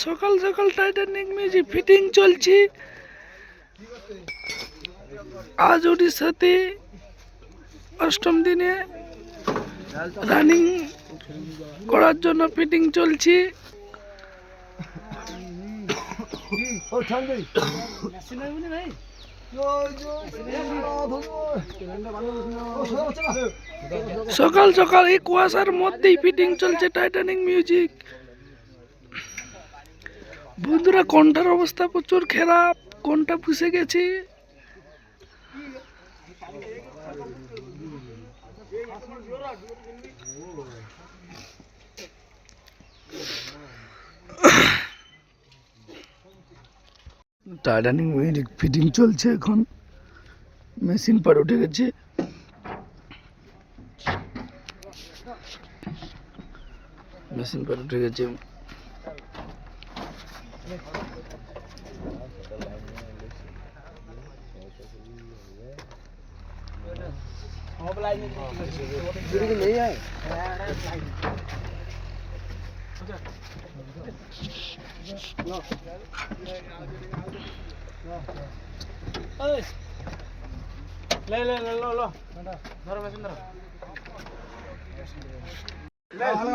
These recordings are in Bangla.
সকাল সকাল টাইটানিক মিউজিক ফিটিং চলছে। আজ ওড়িশাতে অষ্টম দিনে রানিং করার জন্য ফিটিং চলছে। সকাল সকাল এই কুয়াশার মধ্যেই ফিটিং চলছে টাইটানিক মিউজিক। বন্ধুরা, কণ্ঠার অবস্থা প্রচুর খারাপ, কণ্ঠা পুষে গেছে। টাইটানিক মিউজিক ফিটিং চলছে, এখন মেশিন পার উঠে গেছে। মেশিন পার উঠে গেছে।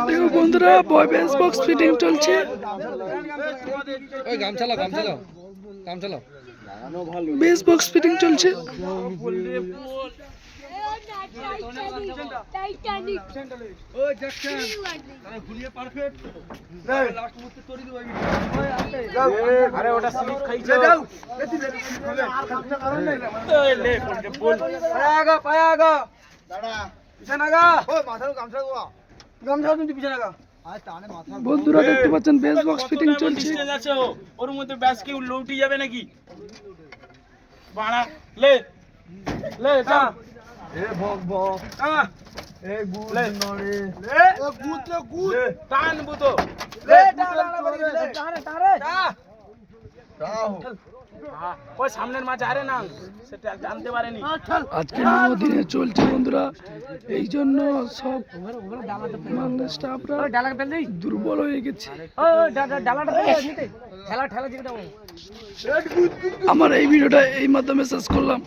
দেখো বন্ধুরা, বয় বেস বক্স ফিটিং চলছে। বেস বক্স ফিটিং চলছে। বন্ধুরা দেখতে পাচ্ছেন বেস বক্স ফিটিং চলছে। ওর মধ্যে ব্যাস কি লৌটি যাবে নাকি? বাড়া লে লে তা এ ভগ ভগ এ গুদ নড়ে লে এ গুদ লে গুদ টান বুতো লে টারে টারে দাও ওই সামনের মাছ আরে না সেটা জানতে পারেনি। আজকে দিনে চলছে বন্ধুরা, এই জন্য সব স্টাফরা দুর্বল হয়ে গেছে। আমার এই ভিডিওটা এই মাধ্যমে শেষ করলাম।